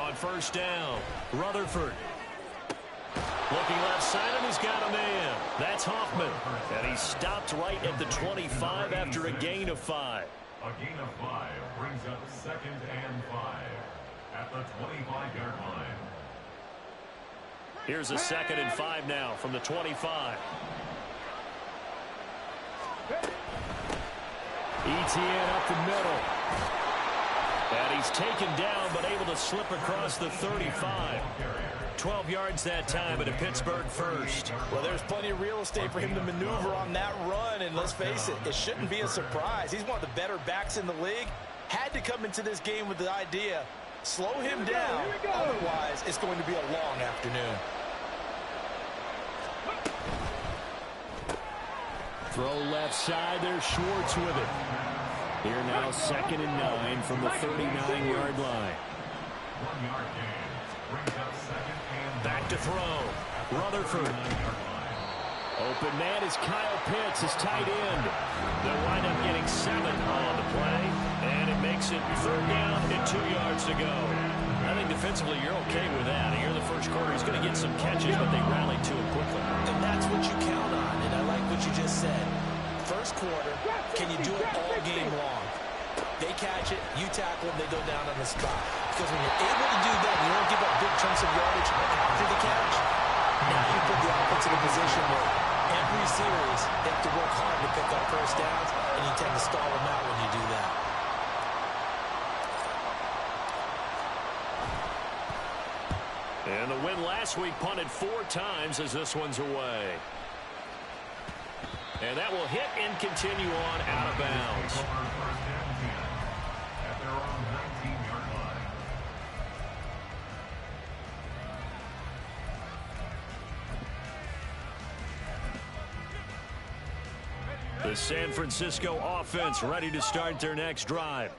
On first down, Rutherford. Looking left side, and he's got a man. That's Hoffman. And he stopped right at the 25 after a gain of 5. A gain of 5 brings up 2nd and 5 at the 25-yard line. Here's a 2nd and 5 now from the 25. Etienne up the middle. And he's taken down, but able to slip across the 35. 12 yards that time, but a Pittsburgh first. Well, there's plenty of real estate for him to maneuver on that run, and let's face it, it shouldn't be a surprise. He's one of the better backs in the league. Had to come into this game with the idea, slow him down, otherwise it's going to be a long afternoon. Throw left side, there's Schwartz with it. Here now 2nd and 9 from the 39-yard line. 1 yard gain brings up 2nd and back to throw. Rutherford. Open man is Kyle Pitts, his tight end. They'll wind up getting 7 on the play, and it makes it 3rd down and 2 yards to go. I think defensively you're okay with that. Here in the first quarter, he's going to get some catches, but they rallied to him quickly. And that's what you count on, and I like what you just said. First quarter, can you do it all game long? They catch it, you tackle them, they go down on the spot. Because when you're able to do that, you don't give up big chunks of yardage after the catch. Now you put the offense in a position where every series they have to work hard to pick up first downs, and you tend to stall them out when you do that. And the win last week punted 4 times as this one's away. And that will hit and continue on out of bounds. at their own 19-yard line. The San Francisco offense ready to start their next drive.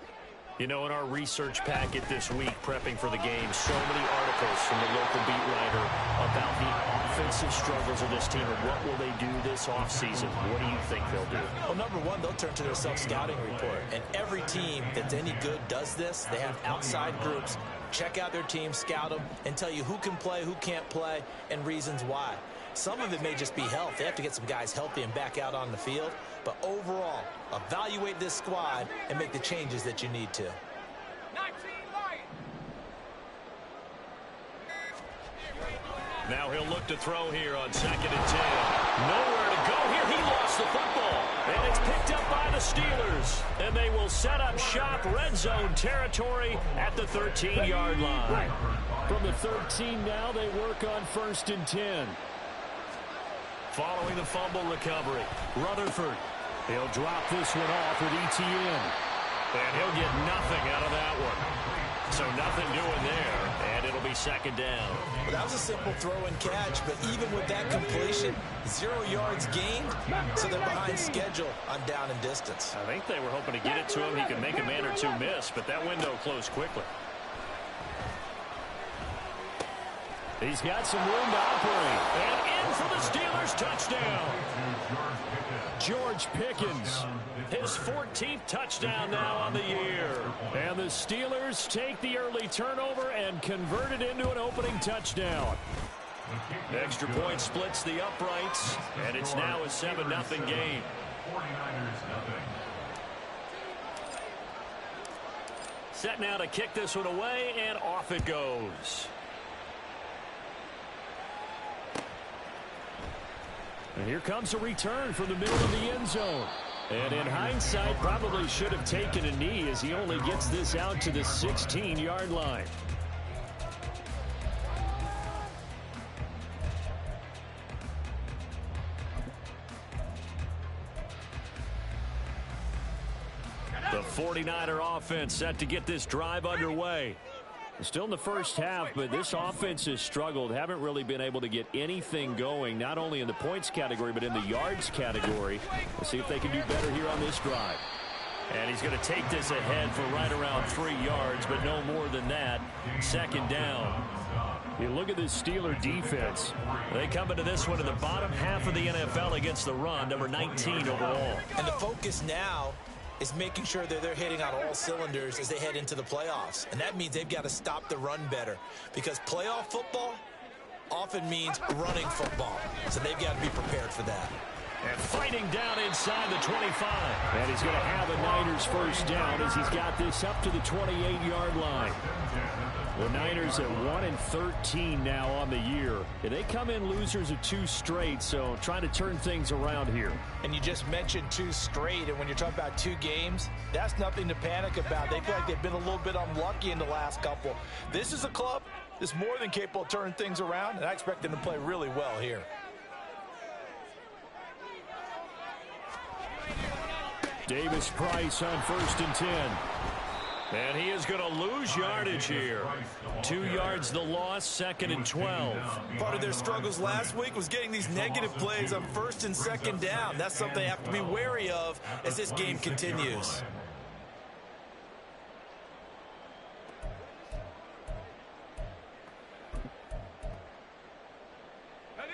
You know, in our research packet this week, prepping for the game, so many articles from the local beat writer about the offensive struggles of this team and what will they do this offseason. What do you think they'll do? Well, number one, they'll turn to their self-scouting report. And every team that's any good does this. They have outside groups. Check out their team, scout them, and tell you who can play, who can't play, and reasons why. Some of it may just be health. They have to get some guys healthy and back out on the field. But overall, evaluate this squad and make the changes that you need to. Now he'll look to throw here on 2nd and 10. Nowhere to go here. He lost the football. And it's picked up by the Steelers. And they will set up shop, red zone territory at the 13-yard line. From the 13 now, they work on 1st and 10. Following the fumble recovery, Rutherford. He'll drop this one off with Etienne. And he'll get nothing out of that one. So nothing doing there, and it'll be 2nd down. Well, that was a simple throw and catch, but even with that completion, 0 yards gained, so they're behind schedule on down and distance. I think they were hoping to get it to him. He could make a man or two miss, but that window closed quickly. He's got some room to operate. And in for the Steelers touchdown. George Pickens. His 14th touchdown now on the year. And the Steelers take the early turnover and convert it into an opening touchdown. Extra point splits the uprights, and it's now a 7-0 game. 49ers nothing. Set now to kick this one away, and off it goes. And here comes a return from the middle of the end zone. And in hindsight, probably should have taken a knee as he only gets this out to the 16-yard line. The 49er offense set to get this drive underway. Still in the first half, but this offense has struggled. Haven't really been able to get anything going, not only in the points category, but in the yards category. We'll see if they can do better here on this drive. And he's going to take this ahead for right around 3 yards, but no more than that. 2nd down. You look at this Steeler defense. They come into this one in the bottom half of the NFL against the run, number 19 overall. And the focus now is making sure that they're hitting on all cylinders as they head into the playoffs. And that means they've got to stop the run better, because playoff football often means running football. So they've got to be prepared for that. And fighting down inside the 25. And he's going to have a Niners first down as he's got this up to the 28-yard line. The Niners at 1-13 now on the year. And they come in losers of 2 straight, so trying to turn things around here. And you just mentioned 2 straight, and when you're talking about 2 games, that's nothing to panic about. They feel like they've been a little bit unlucky in the last couple. This is a club that's more than capable of turning things around, and I expect them to play really well here. Davis Price on 1st and 10. And he is going to lose yardage here. 2 yards the loss, 2nd and 12. Part of their struggles last week was getting these negative plays on 1st and 2nd down. That's something they have to be wary of as this game continues.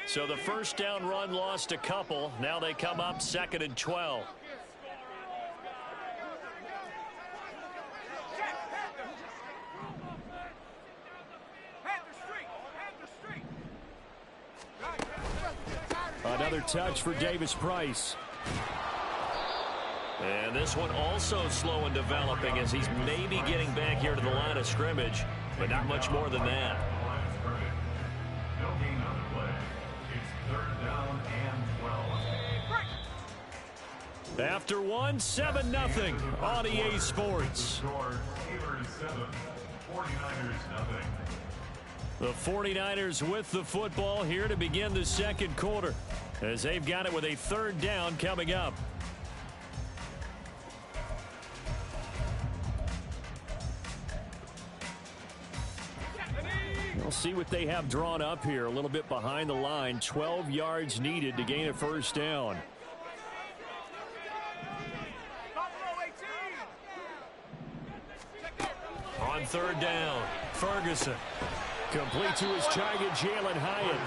So the first down run lost a couple. Now they come up 2nd and 12. Another touch for Davis Price. And this one also slow in developing as he's maybe getting back here to the line of scrimmage, but not much more than that. No gain on the play. It's 3rd down and 12. After 7-0 on EA Sports. Score, Steelers 7, 49ers nothing. The 49ers with the football here to begin the second quarter, as they've got it with a 3rd down coming up. We'll see what they have drawn up here, a little bit behind the line. 12 yards needed to gain a 1st down. On 3rd down, Ferguson. Complete to his target, Jalen Hyatt.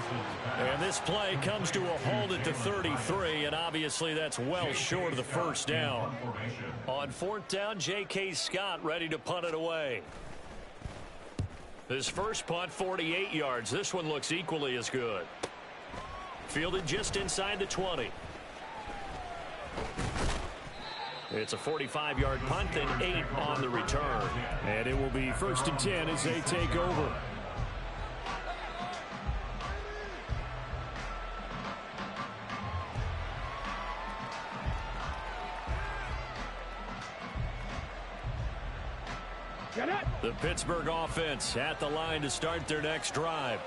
And this play comes to a halt at the 33, and obviously that's well short of the 1st down. On 4th down, J.K. Scott ready to punt it away. His first punt, 48 yards. This one looks equally as good. Fielded just inside the 20. It's a 45-yard punt and 8 on the return. And it will be 1st and 10 as they take over. The Pittsburgh offense at the line to start their next drive.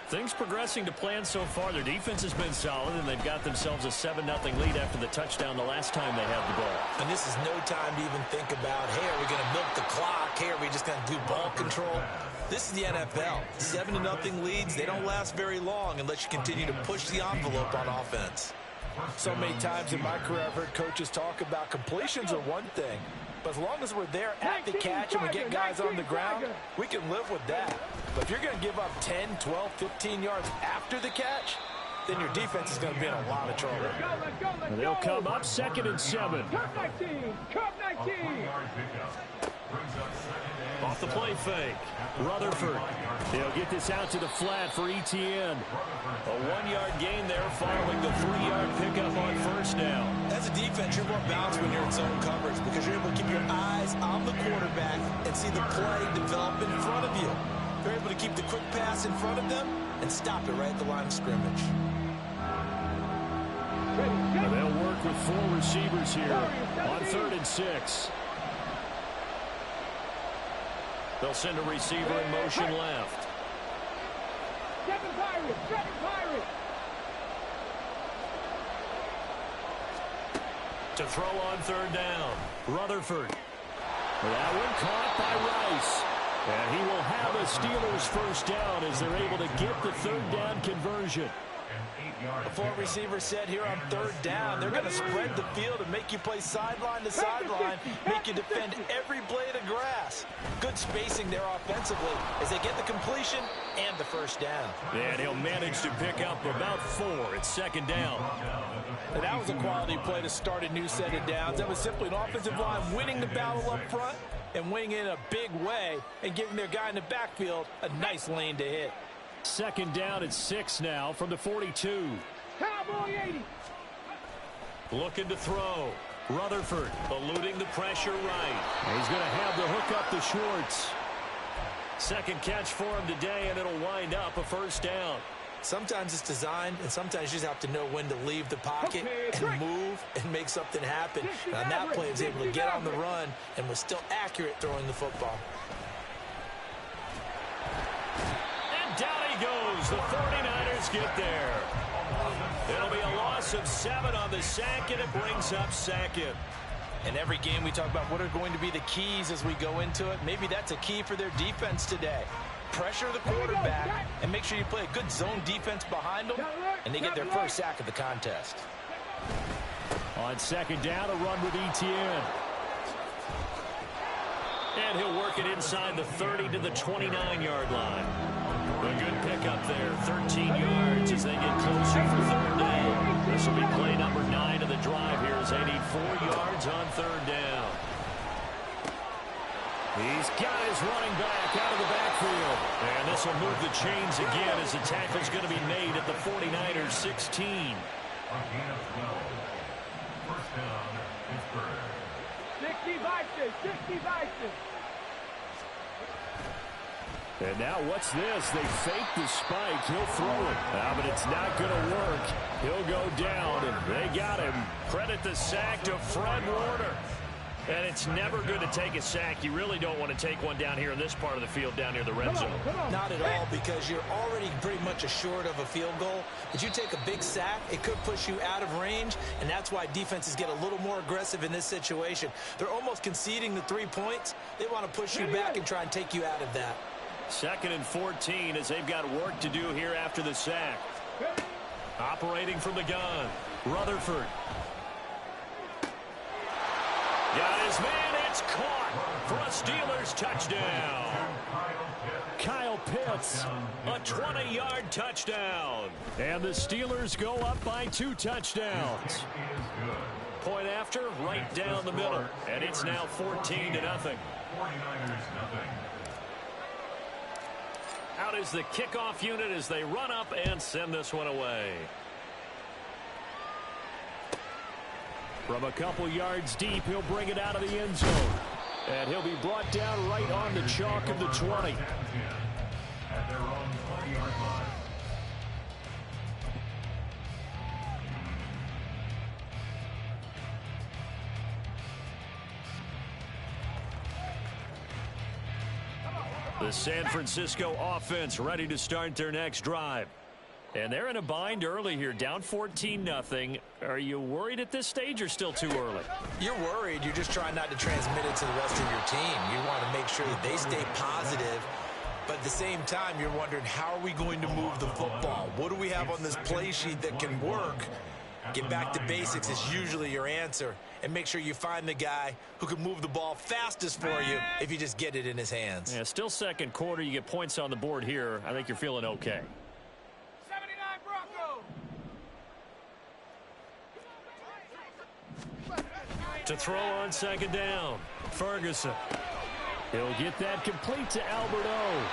Things progressing to plan so far. Their defense has been solid, and they've got themselves a 7-0 lead after the touchdown the last time they had the ball. And this is no time to even think about, hey, are we going to milk the clock? Hey, are we just going to do ball control? This is the NFL. 7-0 leads, they don't last very long unless you continue to push the envelope on offense. So many times in my career, I've heard coaches talk about completions are one thing. But as long as we're there at the catch and we get guys on the ground, we can live with that. But if you're going to give up 10, 12, 15 yards after the catch, then your defense is going to be in a lot of trouble. And they'll come up 2nd and 7. Off the play fake. Rutherford. He'll get this out to the flat for Etienne. A 1-yard gain there following the 3-yard pickup on 1st down. As a defense, you're more balanced when you're in zone coverage because you're able to keep your eyes on the quarterback and see the play develop in front of you. You're able to keep the quick pass in front of them and stop it right at the line of scrimmage. And they'll work with 4 receivers here on 3rd and 6. They'll send a receiver in motion left. Seven Pirates. To throw on 3rd down. Rutherford. That one caught by Rice. And he will have a Steelers 1st down as they're able to get the 3rd down conversion. Before receiver said here on 3rd down, they're going to spread the field and make you play sideline to sideline, make you defend every blade of grass. Good spacing there offensively. As they get the completion, and the first down. And he'll manage to pick up about 4. It's second down. And that was a quality play to start a new set of downs. That was simply an offensive line winning the battle up front and winning it in a big way and giving their guy in the backfield a nice lane to hit. Second down at 6 now from the 42. Cowboy 80. Looking to throw. Rutherford eluding the pressure right. He's going to have the hook up to Schwartz. Second catch for him today, and it'll wind up a first down. Sometimes it's designed, and sometimes you just have to know when to leave the pocket and move and make something happen. And on that play, he was able to get on the run and was still accurate throwing the football. And down he goes. The 49ers get there. It'll be a loss of 7 on the sack, and it brings up second. In every game, we talk about what are going to be the keys as we go into it. Maybe that's a key for their defense today. Pressure the quarterback and make sure you play a good zone defense behind them, and they get their first sack of the contest. On second down, a run with Etienne. And he'll work it inside the 30 to the 29-yard line. A good pickup there, 13 yards as they get closer for third down. This will be play number 9 of the drive here as they need 4 yards on third down. He's got his running back out of the backfield. And this will move the chains again as the tackle's going to be made at the 49ers 16. A gain of 12. First down, Pittsburgh. 60 Vikings, 60 Vikings. And now what's this? They fake the spike. He'll throw it. But it's not going to work. He'll go down, and they got him. Credit the sack to Fred Warner. And it's never good to take a sack. You really don't want to take one down here in this part of the field down near the red zone. Not at all, because you're already pretty much assured of a field goal. If you take a big sack, it could push you out of range, and that's why defenses get a little more aggressive in this situation. They're almost conceding the 3 points. They want to push you back and try and take you out of that. Second and 14 as they've got work to do here after the sack. Operating from the gun, Rutherford. Got his man, it's caught for a Steelers touchdown. Kyle Pitts, a 20-yard touchdown. And the Steelers go up by 2 touchdowns. Point after, right down the middle. And it's now 14-0. 49ers nothing. Out is the kickoff unit as they run up and send this one away. From a couple yards deep, he'll bring it out of the end zone. And he'll be brought down right on the chalk of the 20. At their own 20-yard line. The San Francisco offense ready to start their next drive. And they're in a bind early here, down 14-0. Are you worried at this stage or still too early? You're worried. You're just trying not to transmit it to the rest of your team. You want to make sure that they stay positive. But at the same time, you're wondering, how are we going to move the football? What do we have on this play sheet that can work? Get back to basics is usually your answer. And make sure you find the guy who can move the ball fastest for you if you just get it in his hands. Yeah, still second quarter. You get points on the board here. I think you're feeling okay. 79 Broncos. To throw on second down, Ferguson. He'll get that complete to Alberto.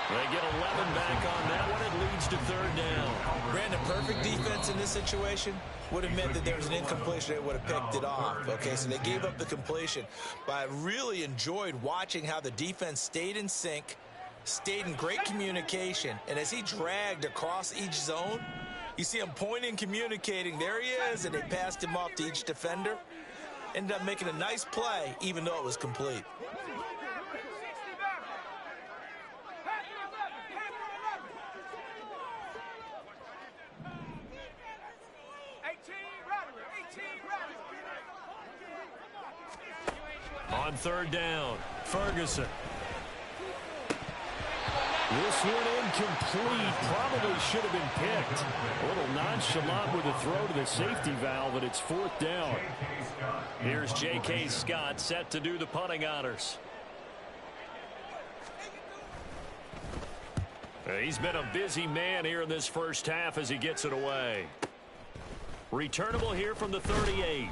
They get 11 back on that one. It leads to third down. Brandon, perfect defense in this situation would have meant that there was an incompletion. They would have picked it off. Okay, so they gave up the completion. But I really enjoyed watching how the defense stayed in sync, stayed in great communication. And as he dragged across each zone, you see him pointing, communicating. There he is, and they passed him off to each defender. Ended up making a nice play, even though it was complete. On third down, Ferguson. This one incomplete. Probably should have been picked. A little nonchalant with a throw to the safety valve, and it's fourth down. Here's J.K. Scott set to do the punting honors. He's been a busy man here in this first half as he gets it away. Returnable here from the 38.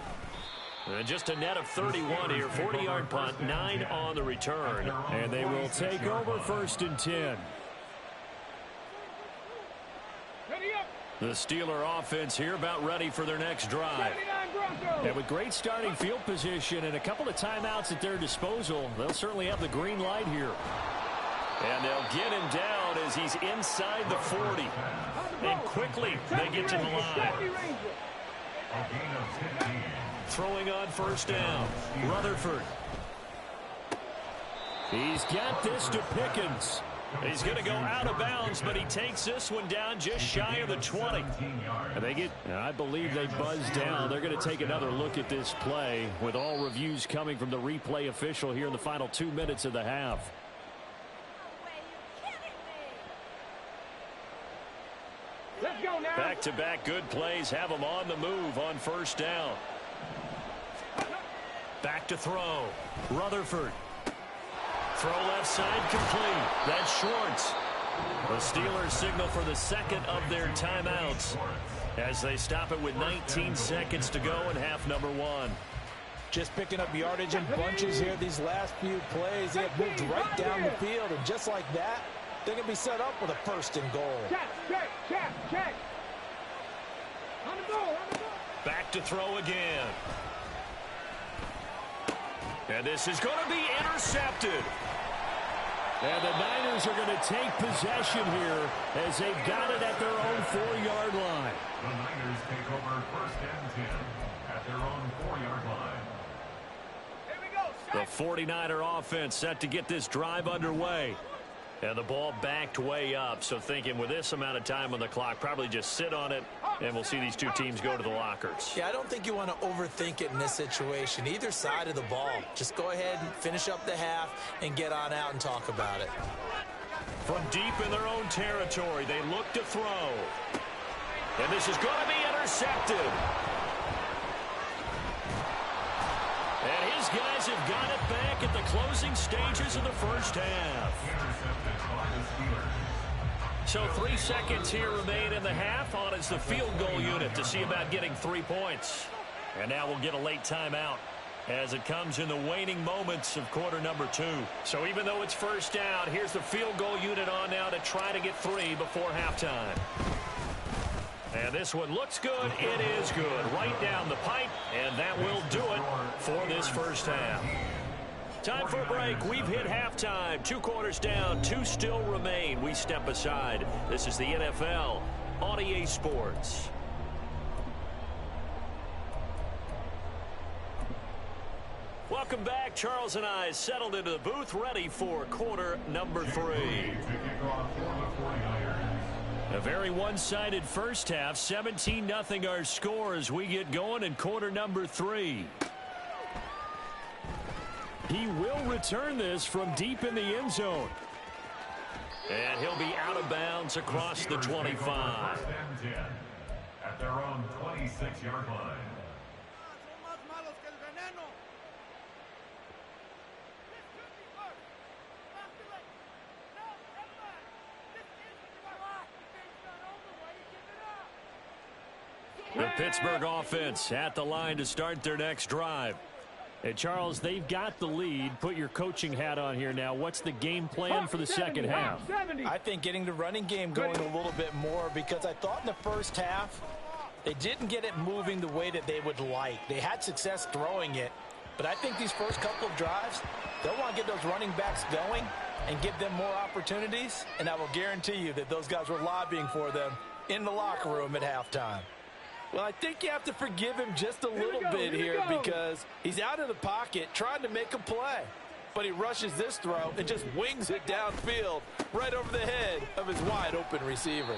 And just a net of 31 here. 40-yard punt, 9 on the return. And they will take over 1st and 10. The Steeler offense here about ready for their next drive. And with great starting field position and a couple of timeouts at their disposal, they'll certainly have the green light here. And they'll get him down as he's inside the 40. And quickly they get to the line. Throwing on 1st down, Rutherford. He's got this to Pickens. He's going to go out of bounds, but he takes this one down just shy of the 20. I believe they buzzed down. They're going to take another look at this play with all reviews coming from the replay official here in the final 2 minutes of the half. Let's go now. Back-to-back good plays have him on the move on 1st down. Back to throw. Rutherford. Throw left side complete. That's Schwartz. The Steelers signal for the second of their timeouts as they stop it with 19 seconds to go in half number 1. Just picking up yardage in bunches here these last few plays. They have moved right down the field, and just like that, they're going to be set up with a 1st and goal. Check. On the ball. Back to throw again. And this is going to be intercepted. And the Niners are going to take possession here as they've got it at their own 4-yard line. The Niners take over 1st and 10 at their own 4-yard line. The 49er offense set to get this drive underway. And the ball backed way up. So thinking with this amount of time on the clock, probably just sit on it, and we'll see these two teams go to the lockers. Yeah, I don't think you want to overthink it in this situation. Either side of the ball. Just go ahead and finish up the half and get on out and talk about it. From deep in their own territory, they look to throw. And this is going to be intercepted. And his guys have got it back at the closing stages of the first half. So 3 seconds here remain in the half. On is the field goal unit to see about getting 3 points. And now we'll get a late timeout as it comes in the waning moments of quarter number 2. So even though it's 1st down, here's the field goal unit on now to try to get 3 before halftime. And this one looks good. It is good. Right down the pipe. And that will do it for this first half. Time for a break. We've hit halftime. 2 quarters down. 2 still remain. We step aside. This is the NFL on EA Sports. Welcome back. Charles and I settled into the booth, ready for quarter number 3. A very one-sided first half. 17-0 our score as we get going in quarter number 3. He will return this from deep in the end zone. And he'll be out of bounds across the 25. At their own 26-yard line. The Pittsburgh offense at the line to start their next drive. Hey, Charles, they've got the lead. Put your coaching hat on here now. What's the game plan for the second half? I think getting the running game going a little bit more, because I thought in the first half they didn't get it moving the way that they would like. They had success throwing it, but I think these first couple of drives, they'll want to get those running backs going and give them more opportunities, and I will guarantee you that those guys were lobbying for them in the locker room at halftime. Well, I think you have to forgive him just a little bit here because he's out of the pocket trying to make a play. But he rushes this throw and just wings it downfield right over the head of his wide-open receiver.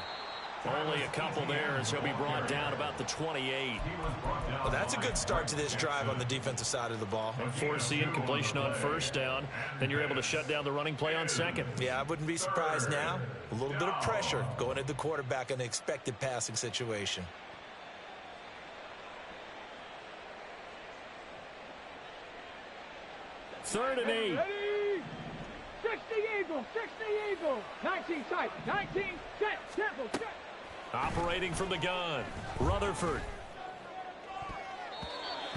Only a couple there as he'll be brought down about the 28. Well, that's a good start to this drive on the defensive side of the ball. Forcing completion on 1st down. Then you're able to shut down the running play on 2nd. Yeah, I wouldn't be surprised now. A little bit of pressure going at the quarterback in an expected passing situation. Third and 8. Ready? 60 Eagles. ball. 60 Eagle. 19 tight. 19 set. Temple set. Operating from the gun, Rutherford.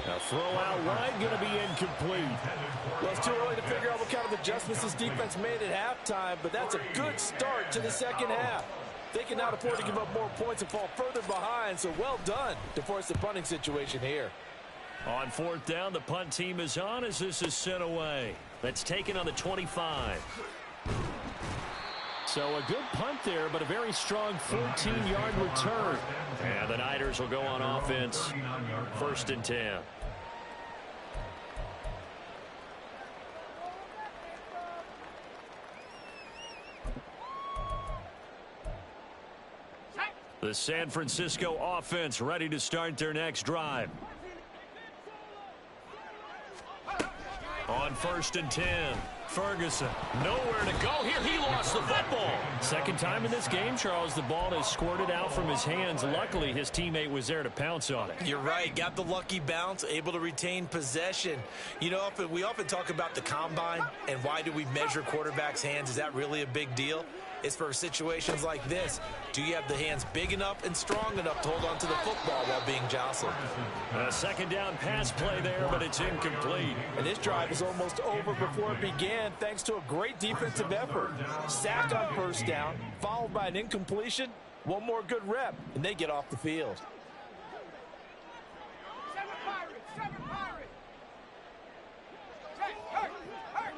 A throw out wide, going to be incomplete. Well, it's too early to figure out what kind of adjustments this defense made at halftime, but that's a good start to the second half. They cannot afford to give up more points and fall further behind, so well done to force the punting situation here. On fourth down, the punt team is on as this is sent away. That's taken on the 25. So a good punt there, but a very strong 14-yard return. And the Niners will go on offense. 1st and 10. The San Francisco offense ready to start their next drive. On 1st and 10, Ferguson. Nowhere to go here. He lost the football. Second time in this game, Charles, the ball has squirted out from his hands. Luckily, his teammate was there to pounce on it. You're right. Got the lucky bounce, able to retain possession. You know, we often talk about the combine and why do we measure quarterbacks' hands. Is that really a big deal? It's for situations like this. Do you have the hands big enough and strong enough to hold on to the football while being jostled? A second down pass play there, but it's incomplete. And this drive is almost over before it began thanks to a great defensive effort. Sack on first down, followed by an incompletion. One more good rep, and they get off the field. Seven Pirates. Hey, hey, hey.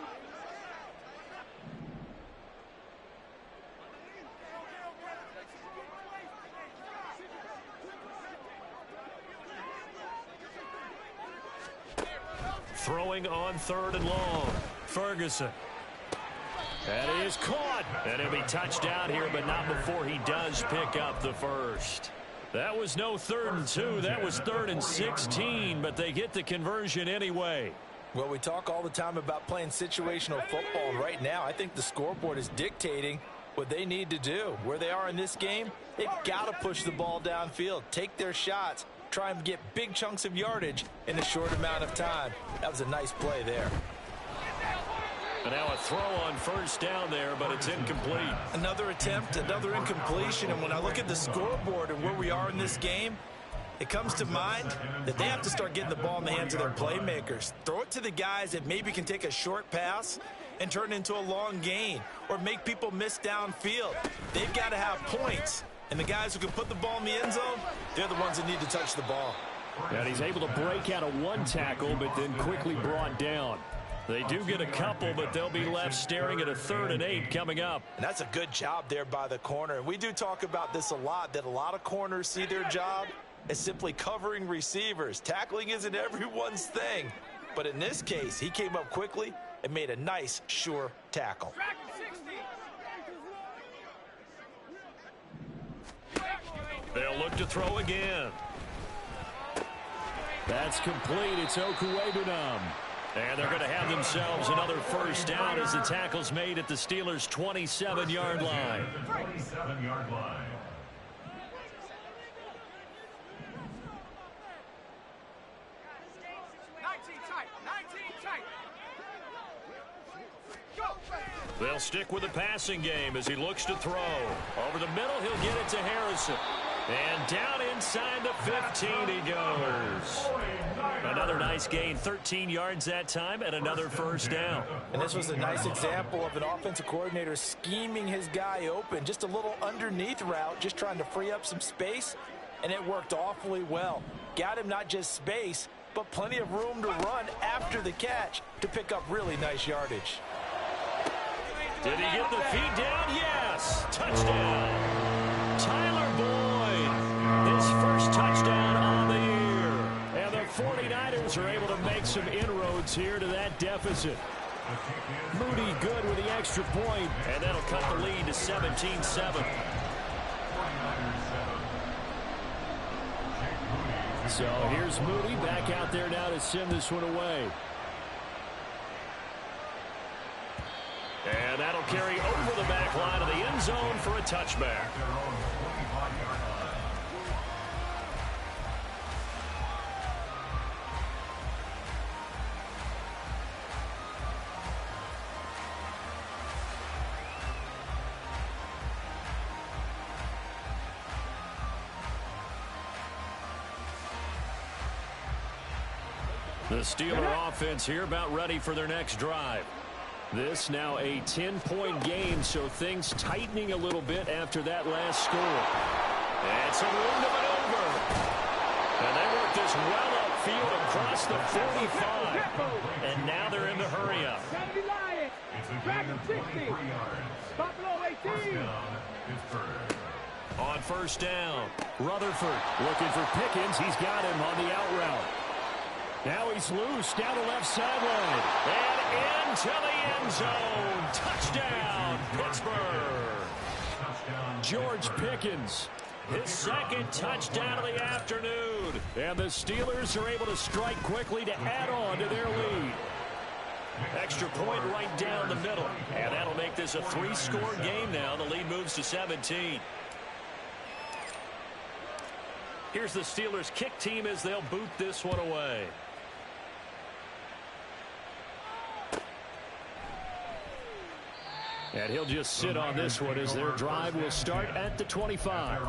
Throwing on 3rd and long. Ferguson. That is caught. And it'll be touchdown here, but not before he does pick up the first. That was no 3rd and 2. That was 3rd and 16, but they get the conversion anyway. Well, we talk all the time about playing situational football, and right now I think the scoreboard is dictating what they need to do. Where they are in this game, they've got to push the ball downfield, take their shots, try and get big chunks of yardage in a short amount of time. That was a nice play there. And now a throw on 1st down there, but it's incomplete. Another attempt, another incompletion, and when I look at the scoreboard and where we are in this game, it comes to mind that they have to start getting the ball in the hands of their playmakers. Throw it to the guys that maybe can take a short pass and turn it into a long gain or make people miss downfield. They've got to have points. And the guys who can put the ball in the end zone, they're the ones that need to touch the ball. And he's able to break out of one tackle, but then quickly brought down. They do get a couple, but they'll be left staring at a 3rd and 8 coming up. And that's a good job there by the corner. And we do talk about this a lot, that a lot of corners see their job as simply covering receivers. Tackling isn't everyone's thing. But in this case, he came up quickly and made a nice, sure tackle. They'll look to throw again. That's complete. It's Okuwebunam. And they're going to have themselves another 1st down as the tackle's made at the Steelers' 27-yard line. 27-yard line. They'll stick with the passing game as he looks to throw. Over the middle, he'll get it to Harrison. And down inside the 15 he goes. Another nice gain, 13 yards that time, and another 1st down. And this was a nice example of an offensive coordinator scheming his guy open. Just a little underneath route, just trying to free up some space, and it worked awfully well. Got him not just space, but plenty of room to run after the catch to pick up really nice yardage. Did he get the feet down? Yes! Touchdown! Tyler Boyd, his first touchdown on the year. And the 49ers are able to make some inroads here to that deficit. Moody good with the extra point, and that'll cut the lead to 17-7. So here's Moody back out there now to send this one away. And that'll carry over the back line of the end zone for a touchback. The Steeler offense here about ready for their next drive. This now a 10-point game, so things tightening a little bit after that last score. And some room to maneuver. And they work this well upfield across the 45. And now they're in the hurry up. Dragon 60. Buffalo 18. On first down, Rutherford looking for Pickens. He's got him on the out route. Now he's loose down the left sideline. And into the end zone. Touchdown, Pittsburgh. George Pickens, his second touchdown of the afternoon. And the Steelers are able to strike quickly to add on to their lead. Extra point right down the middle. And that'll make this a 3-score game now. The lead moves to 17. Here's the Steelers kick team as they'll boot this one away. And he'll just sit on this one as their drive will start at the 25.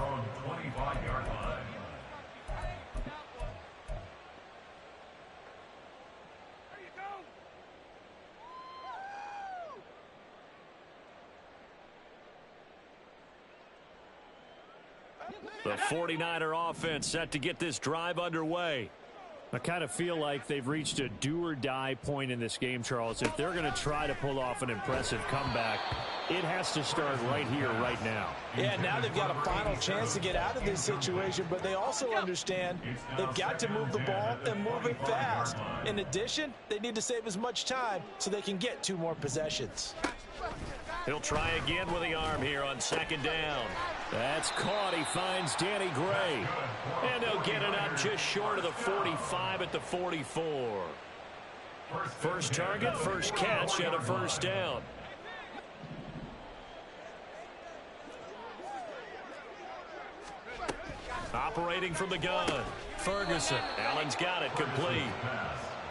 The 49er offense set to get this drive underway. I kind of feel like they've reached a do-or-die point in this game, Charles. If they're going to try to pull off an impressive comeback, it has to start right here, right now. Yeah, now they've got a final chance to get out of this situation, but they also understand they've got to move the ball and move it fast. In addition, they need to save as much time so they can get 2 more possessions. He'll try again with the arm here on second down. That's caught. He finds Danny Gray. And they'll get it up just short of the 45 at the 44. First target, first catch, and a first down. Operating from the gun, Ferguson. Allen's got it complete.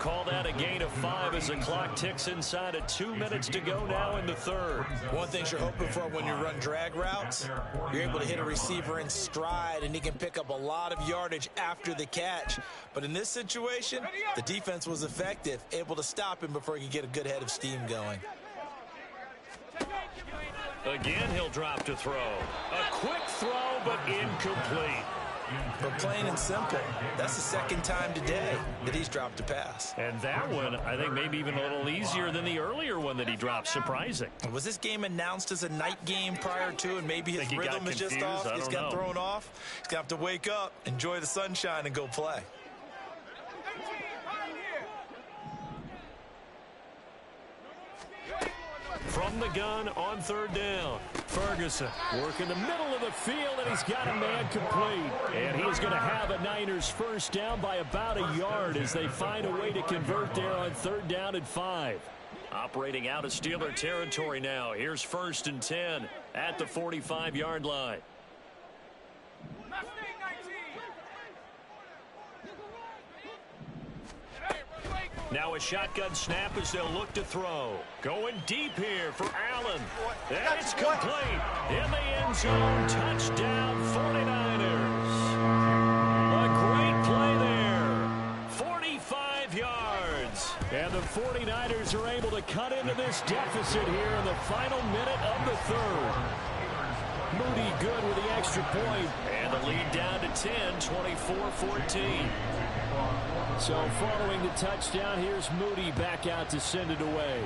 Call that a gain of 5 as the clock ticks inside of 2 minutes to go now in the third. One thing you're hoping for when you run drag routes, you're able to hit a receiver in stride, and he can pick up a lot of yardage after the catch. But in this situation, the defense was effective, able to stop him before he could get a good head of steam going. Again, he'll drop to throw. A quick throw, but incomplete. But plain and simple, that's the second time today that he's dropped a pass. And that one, I think, maybe even a little easier than the earlier one that he dropped. Surprising. Was this game announced as a night game prior to, and maybe his rhythm is just off? He's got thrown off. He's going to have to wake up, enjoy the sunshine, and go play. From the gun on third down, Ferguson working the middle of the field, and he's got a man complete. And he's going to have a Niners first down by about a yard as they find a way to convert there on third down and 5. Operating out of Steeler territory now. Here's first and 10 at the 45-yard line. Now a shotgun snap as they'll look to throw. Going deep here for Allen. And it's complete. In the end zone. Touchdown 49ers. A great play there. 45 yards. And the 49ers are able to cut into this deficit here in the final minute of the third. Moody good with the extra point. And the lead down to 10, 24-14. So following the touchdown, here's Moody back out to send it away.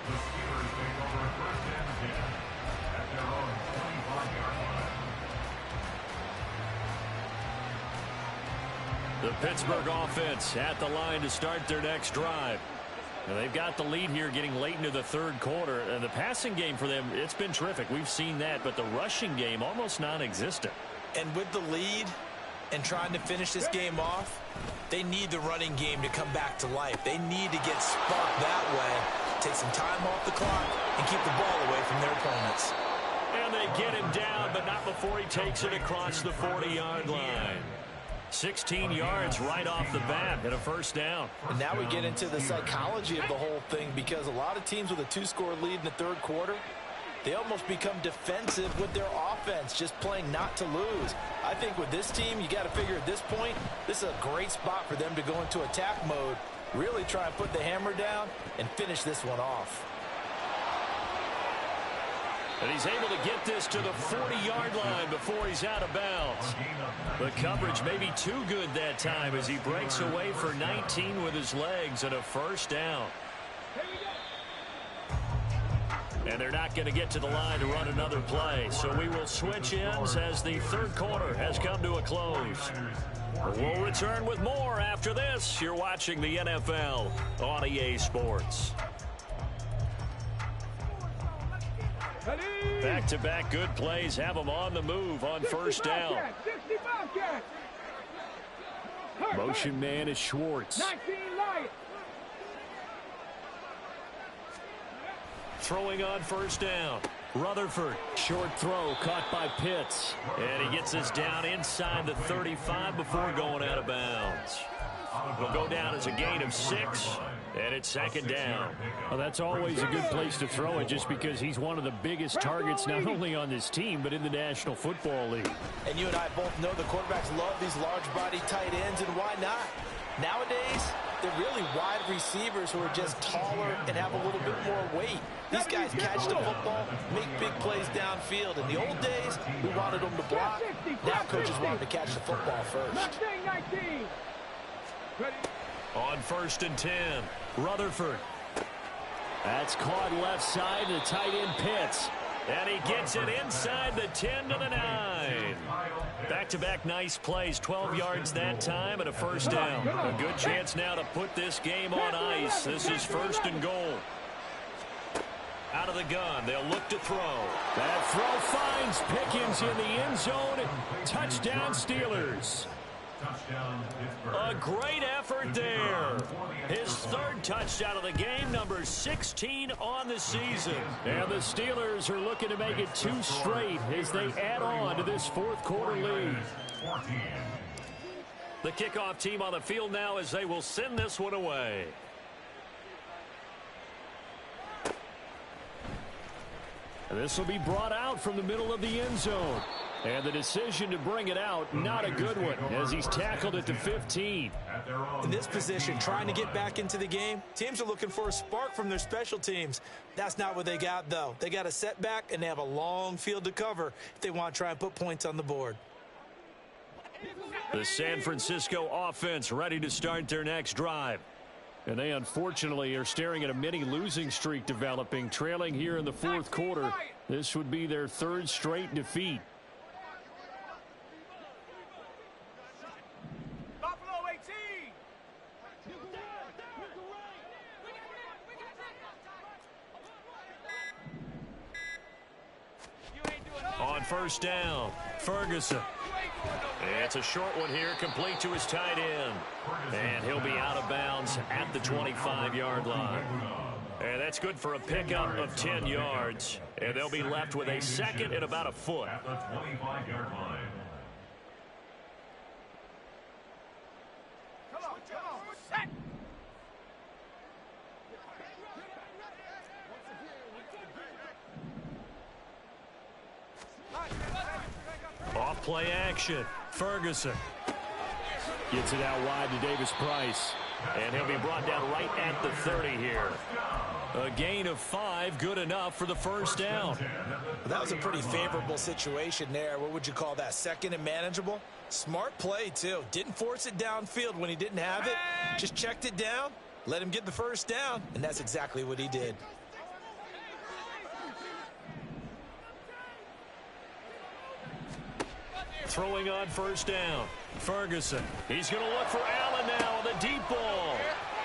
The Steelers take over first and 10 at their own 25-yard line. The Pittsburgh offense at the line to start their next drive. Now they've got the lead here getting late into the third quarter. And the passing game for them, it's been terrific. We've seen that, but the rushing game almost non-existent. And with the lead and trying to finish this game off, they need the running game to come back to life. They need to get sparked that way, take some time off the clock, and keep the ball away from their opponents. And they get him down, but not before he takes it across the 40-yard line. 16 yards right off the bat and a first down. And now we get into the psychology of the whole thing, because a lot of teams with a 2-score lead in the third quarter, They almost become defensive with their offense, just playing not to lose. I think with this team, you got to figure at this point, this is a great spot for them to go into attack mode, really try and put the hammer down and finish this one off. And he's able to get this to the 40-yard line before he's out of bounds. The coverage may be too good that time as he breaks away for 19 with his legs and a first down. And they're not going to get to the line to run another play. So we will switch ends as the third quarter has come to a close. We'll return with more after this. You're watching the NFL on EA Sports. Back-to-back good plays have them on the move on first down. Motion man is Schwartz. 19 light. Throwing on first down. Rutherford, short throw caught by Pitts. And he gets this down inside the 35 before going out of bounds. Will go down as a gain of 6, and it's second down. Well, that's always a good place to throw it just because he's one of the biggest targets not only on this team but in the National Football League. And you and I both know the quarterbacks love these large-body tight ends, and why not? Nowadays, they're really wide receivers who are just taller and have a little bit more weight. These guys catch the football, make big plays downfield. In the old days, we wanted them to block. Now coaches want them to catch the football first. On first and 10, Rutherford. That's caught left side to tight end Pitts. And he gets it inside the 10 to the 9. Back-to-back nice plays, 12 yards that time and a first down. A good chance now to put this game on ice. This is first and goal. Out of the gun, they'll look to throw. That throw finds Pickens in the end zone. Touchdown Steelers. A great effort there. His third touchdown of the game, number 16 on the season. And the Steelers are looking to make it 2 straight as they add on to this fourth quarter lead. The kickoff team on the field now as they will send this one away. This will be brought out from the middle of the end zone. And the decision to bring it out, not a good one, as he's tackled at the 15. In this position, trying to get back into the game, teams are looking for a spark from their special teams. That's not what they got, though. They got a setback, and they have a long field to cover if they want to try and put points on the board. The San Francisco offense ready to start their next drive. And they unfortunately are staring at a mini losing streak developing, trailing here in the fourth quarter. This would be their 3rd straight defeat. On first down, Ferguson. It's a short one here, complete to his tight end. And he'll be out of bounds at the 25-yard line. And that's good for a pickup of 10 yards. And they'll be left with a second and about a foot. At the 25-yard line. Off play action. Ferguson gets it out wide to Davis Price. And he'll be brought down right at the 30 here. A gain of 5, good enough for the first down. That was a pretty favorable situation there. What would you call that? Second and manageable? Smart play, too. Didn't force it downfield when he didn't have it. Just checked it down, let him get the first down, and that's exactly what he did. Throwing on first down. Ferguson. He's going to look for Allen now on the deep ball.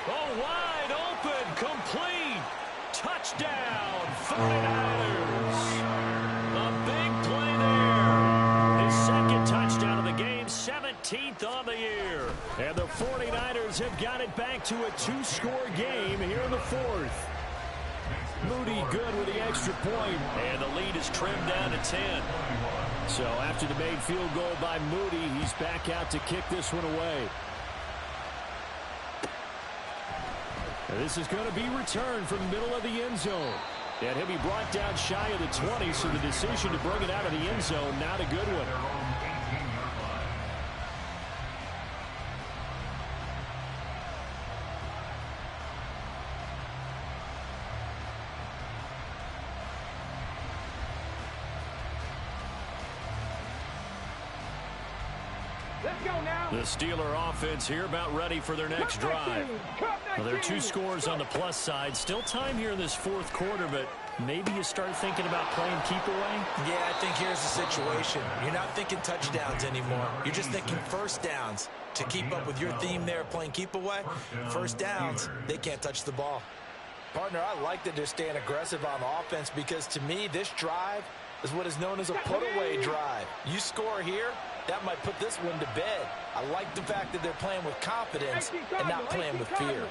Oh, wide open. Complete. Touchdown. 49ers. A big play there. His second touchdown of the game. 17th on the year. And the 49ers have got it back to a 2-score game here in the fourth. Moody good with the extra point. And the lead is trimmed down to 10. So after the made field goal by Moody, he's back out to kick this one away. And this is going to be returned from the middle of the end zone. And he'll be brought down shy of the 20, so the decision to bring it out of the end zone, not a good one. Let's go now. The Steeler offense here about ready for their next drive. Well, there are 2 scores on the plus side. Still time here in this fourth quarter, but maybe you start thinking about playing keep away? Yeah, I think here's the situation. You're not thinking touchdowns anymore. You're just thinking first downs. To keep up with your theme there, playing keep away, first downs, they can't touch the ball. Partner, I like that they're staying aggressive on offense because to me, this drive is what is known as a put-away drive. You score here, that might put this one to bed. I like the fact that they're playing with confidence and not playing with fear.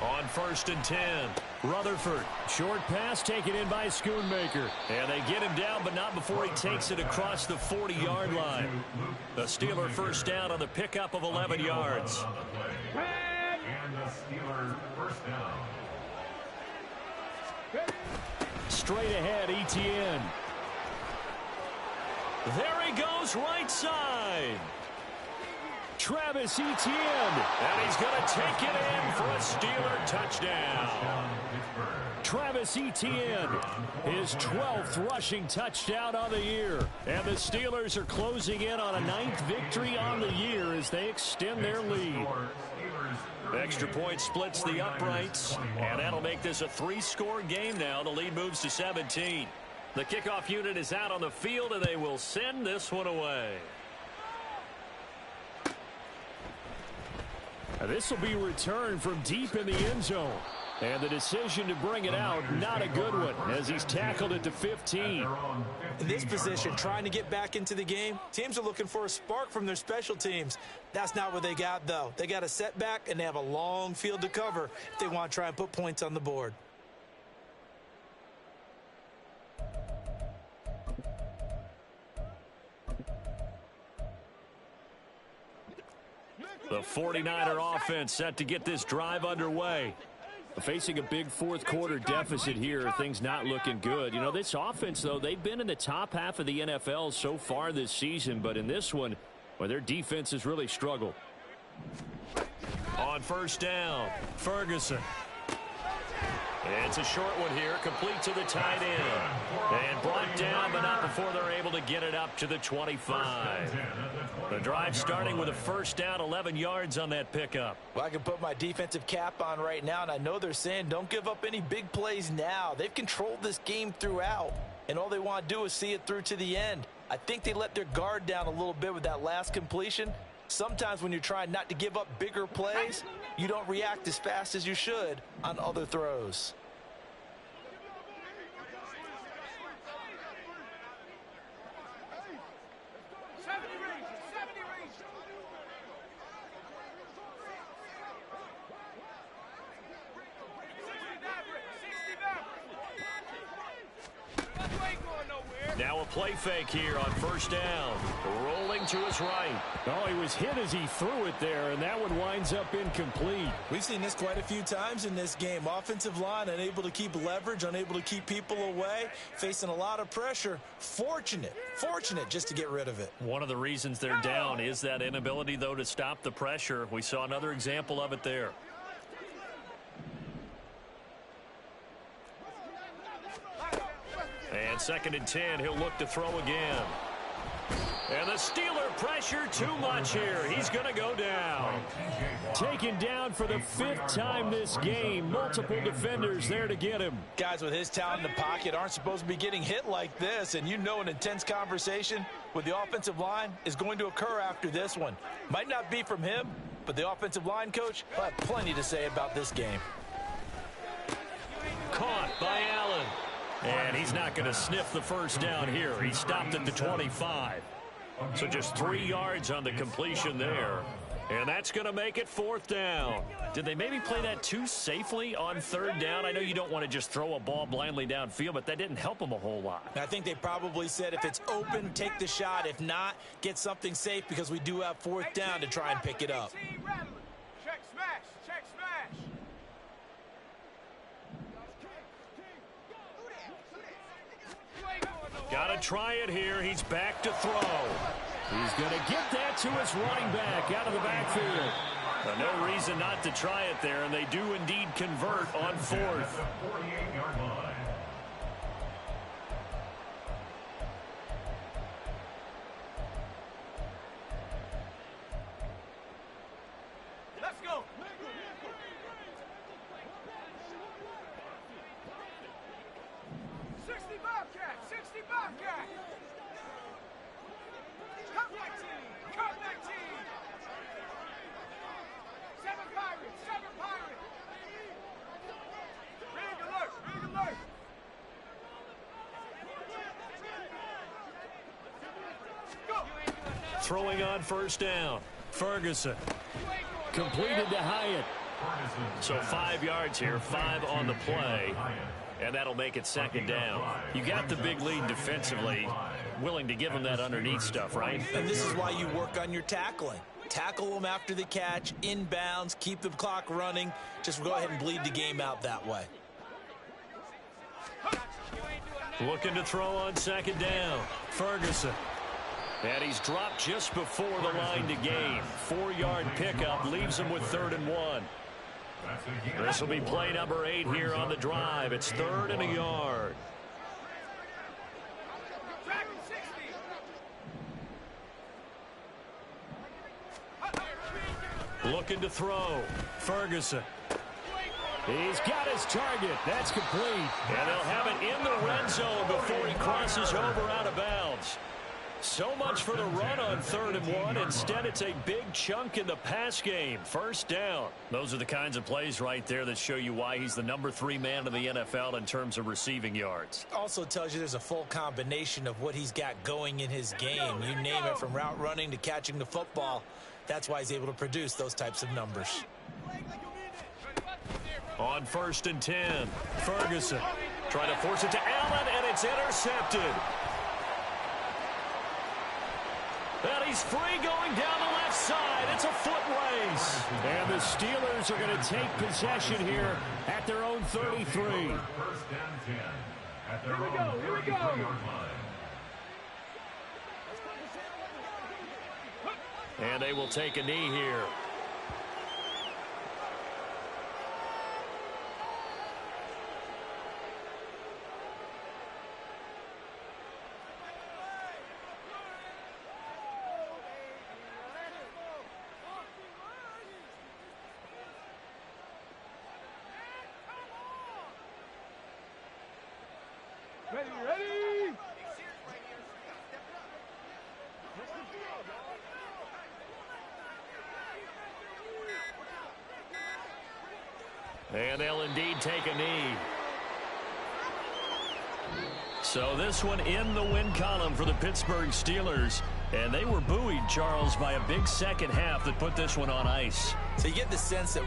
On 1st and 10, Rutherford. Short pass taken in by Schoonmaker. And they get him down, but not before he takes it across the 40-yard line. The Steeler first down on the pickup of 11 yards. And the Steelers first down. Straight ahead, Etienne. There he goes, right side. Travis Etienne. And he's going to take it in for a Steeler touchdown. Travis Etienne, his 12th rushing touchdown on the year. And the Steelers are closing in on a 9th victory on the year as they extend their lead. Extra point splits the uprights, and that'll make this a 3-score game now. The lead moves to 17. The kickoff unit is out on the field, and they will send this one away. This will be returned from deep in the end zone. And the decision to bring it out, not a good one, as he's tackled at the 15. In this position, trying to get back into the game, teams are looking for a spark from their special teams. That's not what they got, though. They got a setback, and they have a long field to cover if they want to try and put points on the board. The 49er offense set to get this drive underway. Facing a big fourth quarter deficit here, things not looking good. You know, this offense, though, they've been in the top half of the NFL so far this season, but in this one, well, their defense has really struggled. On 1st down, Ferguson. It's a short one here, complete to the tight end. And brought down, but not before they're able to get it up to the 25. The drive starting with a first down, 11 yards on that pickup. Well, I can put my defensive cap on right now, and I know they're saying don't give up any big plays now. They've controlled this game throughout, and all they want to do is see it through to the end. I think they let their guard down a little bit with that last completion. Sometimes when you're trying not to give up bigger plays, you don't react as fast as you should on other throws. Now a play fake here on 1st down. Rolling to his right. Oh, he was hit as he threw it there, and that one winds up incomplete. We've seen this quite a few times in this game. Offensive line unable to keep leverage, unable to keep people away, facing a lot of pressure. Fortunate just to get rid of it. One of the reasons they're down is that inability, though, to stop the pressure. We saw another example of it there. And 2nd and 10, he'll look to throw again. And the Steeler pressure too much here. He's going to go down. Taken down for the 5th time this game. Multiple defenders there to get him. Guys with his talent in the pocket aren't supposed to be getting hit like this, and you know an intense conversation with the offensive line is going to occur after this one. Might not be from him, but the offensive line coach will have plenty to say about this game. Caught by Allen. And he's not going to sniff the first down here. He stopped at the 25. So just 3 yards on the completion there. And that's going to make it 4th down. Did they maybe play that too safely on 3rd down? I know you don't want to just throw a ball blindly downfield, but that didn't help them a whole lot. I think they probably said if it's open, take the shot. If not, get something safe because we do have 4th down to try and pick it up. Check smash. to try it here. He's back to throw. He's going to get that to his running back out of the backfield. No reason not to try it there, and they do indeed convert on fourth. 48-yard line. Let's go. 60 Bobcat, 60 Bobcat. Come back team, come back team. 7 Pirates, 7 Pirates. Rig alert, rig alert. Go. Throwing on first down. Ferguson. Completed to Hyatt. So 5 yards here, 5 on the play. And that'll make it second down. You got the big lead defensively. Willing to give them that underneath stuff, right? And this is why you work on your tackling. Tackle them after the catch, inbounds, keep the clock running. Just go ahead and bleed the game out that way. Looking to throw on second down. Ferguson. And he's dropped just before the line to gain. 4-yard pickup leaves him with 3rd and 1. This will be play number 8 here on the drive. It's 3rd and a yard. Looking to throw. Ferguson. He's got his target. That's complete. And they'll have it in the red zone before he crosses over out of bounds. So much for the run on 3rd and 1. Instead, it's a big chunk in the pass game. First down. Those are the kinds of plays right there that show you why he's the number 3 man in the NFL in terms of receiving yards. Also tells you there's a full combination of what he's got going in his game. You name it, from route running to catching the football. That's why he's able to produce those types of numbers. On 1st and 10, Ferguson trying to force it to Allen, and it's intercepted. And he's free going down the left side. It's a foot race. And the Steelers are going to take possession here at their own 33. First and 10 at their own 33-yard line. And they will take a knee here. Ready, ready. And they'll indeed take a knee. So this one in the win column for the Pittsburgh Steelers. And they were buoyed, Charles, by a big second half that put this one on ice. So you get the sense that